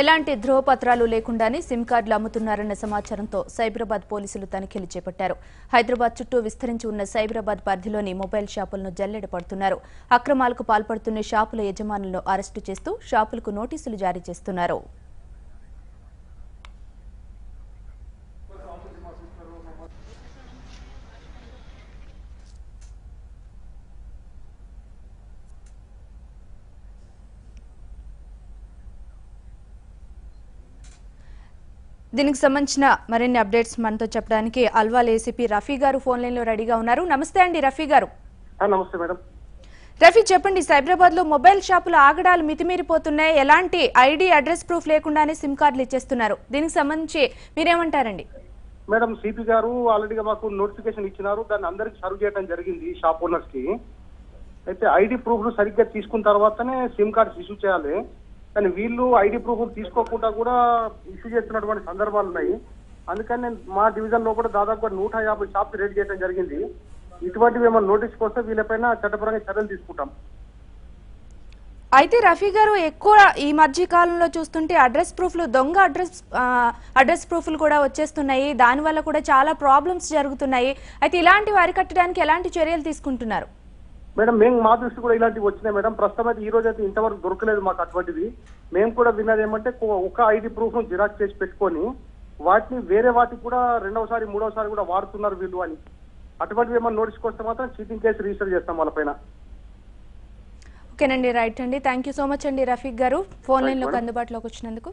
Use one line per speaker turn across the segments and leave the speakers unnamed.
ఎలాంటి ధ్రువపత్రాలు లేకుండానే సిమ్ కార్డులు అమ్ముతున్నారన్న సమాచారంతో సైబరాబాద్ పోలీసులు తనిఖీలు చేపట్టారు. హైదరాబాద్ చుట్టూ విస్తరించి ఉన్న సైబరాబాద్ పరిధిలోని మొబైల్ షాపులను జల్లెడ పడుతున్నారు. అక్రమాలకు పాల్పడుతున్న షాపుల యజమానులను అరెస్టు చేస్తూ షాపులకు నోటీసులు జారీ చేస్తున్నారు. దీనికి సంబంధించిన మరిన్ని అప్డేట్స్ మనతో చెప్పడానికి అల్వాల్ ఏసీపీ రఫీ గారు ఫోన్ లైన్ లో రెడీగా ఉన్నారు. నమస్తే అండి రఫీ గారు.
నమస్తే మేడం.
రఫీ చెప్పండి, సైబరాబాద్ లో మొబైల్ షాపుల ఆగడాలు మితిమీరిపోతున్నాయి. ఎలాంటి ఐడి అడ్రస్ ప్రూఫ్ లేకుండానే సిమ్ కార్డులు ఇచ్చేస్తున్నారు. దీనికి సంబంధించి మీరేమంటారండి?
మేడం, సిపి గారు ఆల్రెడీగా మాకు నోటిఫికేషన్ ఇచ్చినారు. దాన్ని అందరికి సర్వ్ చేయడం జరిగింది షాప్ ఓనర్స్ కి. అయితే ఐడి ప్రూఫ్లు సరిగ్గా తీసుకున్న తర్వాతనే సిమ్ కార్డ్స్ ఇష్యూ చేయాలి. కానీ వీళ్ళు ఐడి ప్రూఫ్ తీసుకోకుండా కూడా ఇష్యూ చేస్తున్నటువంటి సందర్భాలు ఉన్నాయి. అందుకని నేను మా డివిజన్ లో కూడా దాదాపు 150 షాప్స్ రేట్ చేయడం జరిగింది. ఇటువంటివి ఏమైనా నోటీస్కి వస్తే వీళ్ళపైన చట్టపరంగా చర్యలు తీసుకుంటాం.
అయితే రఫీ గారు, ఎక్కువ ఈ మధ్య కాలంలో చూస్తుంటే అడ్రస్ ప్రూఫ్లు, దొంగ అడ్రస్ ప్రూఫ్లు కూడా వచ్చేస్తున్నాయి. దానివల్ల కూడా చాలా ప్రాబ్లమ్స్ జరుగుతున్నాయి. అయితే ఇలాంటివి అరికట్టడానికి ఎలాంటి చర్యలు తీసుకుంటున్నారు?
మేడం, మేము మా దృష్టి కూడా ఇలాంటివి వచ్చినాయి మేడం. ప్రస్తుతం అయితే ఈ రోజు అయితే ఇంతవరకు దొరకలేదు మాకు అటువంటివి. మేము కూడా విన్నది ఏమంటే ఒక ఐడి ప్రూఫ్ ను జిరాక్స్ చేసి పెట్టుకొని వాటిని వేరే వాటికి కూడా రెండవసారి మూడవసారి కూడా వాడుతున్నారు వీళ్ళు అని. అటువంటివి ఏమైనా నోటీస్కి వస్తే మాత్రం చీటింగ్ కేసు రిజిస్టర్ చేస్తాం వాళ్ళపైన.
ఓకేనండి, రైట్ అండి. థ్యాంక్ యూ సో మచ్ అండి రఫీక్ గారు, ఫోన్ లైన్ లోకి అందుబాటులోకి వచ్చినందుకు.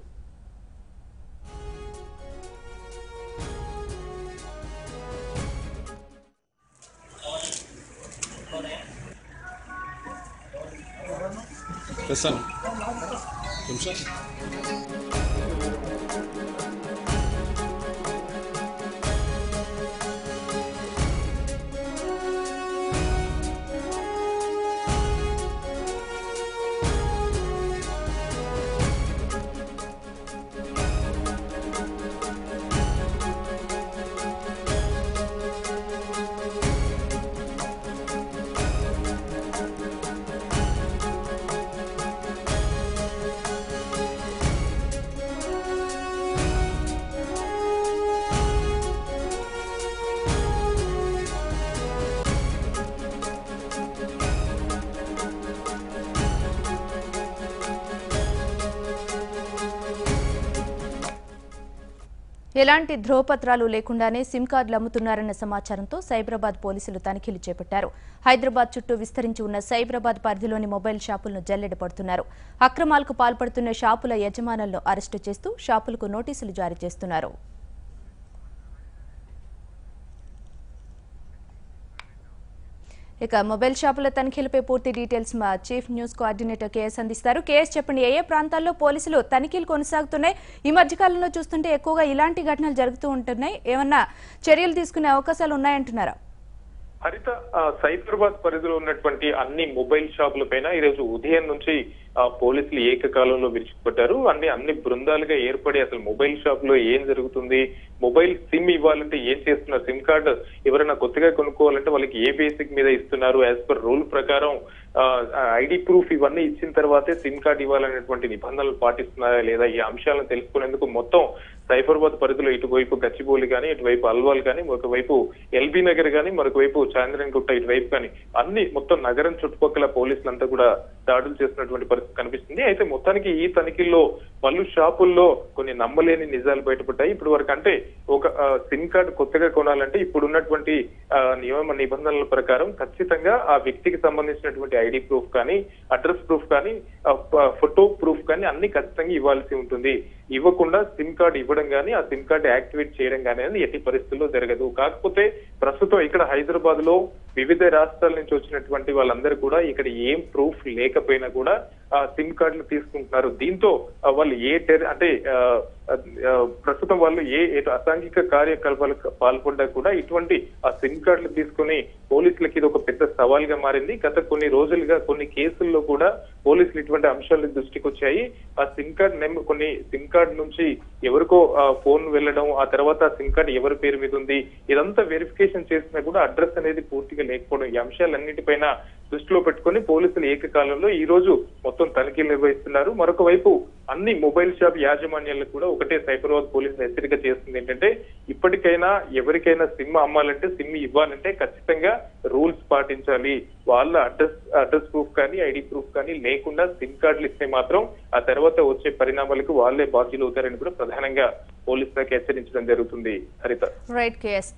ఎలాంటి ధ్రువపత్రాలు లేకుండానే సిమ్ కార్డులు అమ్ముతున్నారన్న సమాచారంతో సైబరాబాద్ పోలీసులు తనిఖీలు చేపట్టారు. హైదరాబాద్ చుట్టూ విస్తరించి ఉన్న సైబరాబాద్ పరిధిలోని మొబైల్ షాపులను జల్లెడ పడుతున్నారు. అక్రమాలకు పాల్పడుతున్న షాపుల యజమానులను అరెస్టు చేస్తూ షాపులకు నోటీసులు జారీ చేస్తున్నారు. ఇక మొబైల్ షాపుల తనిఖీలపై పూర్తి డీటెయిల్స్ మా చీఫ్ న్యూస్ కోఆర్డినేటర్ కేఎస్ అందిస్తారు. కేఎస్, చెప్పండి, ఏ ప్రాంతాల్లో పోలీసులు తనిఖీలు కొనసాగుతున్నాయి? ఈ మధ్యకాలంలో చూస్తుంటే ఎక్కువగా ఇలాంటి ఘటనలు జరుగుతూ ఉంటున్నాయి. ఏమన్నా చర్యలు తీసుకునే అవకాశాలు ఉన్నాయంటున్నారా?
హరిత, సైబరాబాద్ పరిధిలో ఉన్నటువంటి అన్ని మొబైల్ షాపుల పైన ఈరోజు ఉదయం నుంచి పోలీసులు ఏకకాలంలో విరుచుకుపడ్డారు. అన్ని బృందాలుగా ఏర్పడి అసలు మొబైల్ షాప్ లో ఏం జరుగుతుంది, మొబైల్ సిమ్ ఇవ్వాలంటే ఏం చేస్తున్నారు, సిమ్ కార్డు ఎవరైనా కొత్తగా కొనుక్కోవాలంటే వాళ్ళకి ఏ బేసిక్ మీద ఇస్తున్నారు, యాజ్ పర్ రూల్ ప్రకారం ఐడి ప్రూఫ్ ఇవన్నీ ఇచ్చిన తర్వాతే సిమ్ కార్డు ఇవ్వాలనేటువంటి నిబంధనలు పాటిస్తున్నారా లేదా, ఈ అంశాలను తెలుసుకునేందుకు మొత్తం సైబరాబాద్ పరిధిలో ఇటువైపు గచ్చిబౌలి కానీ, ఇటువైపు అల్వాల్ కానీ, ఒకవైపు ఎల్బీ నగర్ కానీ, మరొక వైపు చాంద్రన్గుట్ట ఇటువైపు కానీ అన్ని మొత్తం నగరం చుట్టుపక్కల పోలీసులంతా కూడా దాడులు చేస్తున్నటువంటి పరిస్థితి కనిపిస్తుంది. అయితే మొత్తానికి ఈ తనిఖీల్లో పలు షాపుల్లో కొన్ని నమ్మలేని నిజాలు బయటపడ్డాయి. ఇప్పుడు వరకు అంటే ఒక సిమ్ కార్డు కొత్తగా కొనాలంటే ఇప్పుడున్నటువంటి నియమ నిబంధనల ప్రకారం ఖచ్చితంగా ఆ వ్యక్తికి సంబంధించినటువంటి ఐడి ప్రూఫ్ కానీ, అడ్రస్ ప్రూఫ్ కానీ, ఫోటో ప్రూఫ్ కానీ అన్ని ఖచ్చితంగా ఇవ్వాల్సి ఉంటుంది. ఇవ్వకుండా సిమ్ కార్డు ఇవ్వడం కానీ, ఆ సిమ్ కార్డు యాక్టివేట్ చేయడం కానీ అనేది ఎట్టి పరిస్థితుల్లో జరగదు. కాకపోతే ప్రస్తుతం ఇక్కడ హైదరాబాద్ లో వివిధ రాష్ట్రాల నుంచి వచ్చినటువంటి వాళ్ళందరూ కూడా ఇక్కడ ఏం ప్రూఫ్ లేకపోయినా కూడా సిమ్ కార్డులు తీసుకుంటున్నారు. దీంతో వాళ్ళు అంటే ప్రస్తుతం వాళ్ళు ఏ అసాంఘిక కార్యకలాపాలకు పాల్పడ్డా కూడా ఇటువంటి ఆ సిమ్ కార్డులు తీసుకుని పోలీసులకి ఇది ఒక పెద్ద సవాల్గా మారింది. గత కొన్ని రోజులుగా కొన్ని కేసుల్లో కూడా పోలీసులు ఇటువంటి అంశాలు దృష్టికి వచ్చాయి. ఆ సిమ్ కార్డ్ కొన్ని సిమ్ కార్డ్ నుంచి ఎవరికో ఫోన్ వెళ్ళడం, ఆ తర్వాత సిమ్ కార్డ్ ఎవరి పేరు మీద ఉంది, ఇదంతా వెరిఫికేషన్ చేసినా కూడా అడ్రస్ అనేది పూర్తిగా లేకపోవడం, ఈ అంశాలన్నిటిపైన దృష్టిలో పెట్టుకుని పోలీసులు ఏకకాలంలో ఈ రోజు మొత్తం తనిఖీలు నిర్వహిస్తున్నారు. మరొక వైపు అన్ని మొబైల్ షాప్ యాజమాన్యాలకు కూడా ఒకటే సైబరాబాద్ పోలీసులు హెచ్చరిక చేస్తుంది ఏంటంటే, ఇప్పటికైనా ఎవరికైనా సిమ్ అమ్మాలంటే, సిమ్ ఇవ్వాలంటే ఖచ్చితంగా రూల్స్ పాటించాలి. వాళ్ళ అడ్రస్ ప్రూఫ్ కానీ ఐడి ప్రూఫ్ కానీ లేకుండా సిమ్ కార్డులు ఇస్తే మాత్రం ఆ తర్వాత వచ్చే పరిణామాలకు వాళ్ళే బాధ్యులు అవుతారని కూడా ప్రధానంగా పోలీసులకు హెచ్చరించడం జరుగుతుంది. హరిత.
Right KS.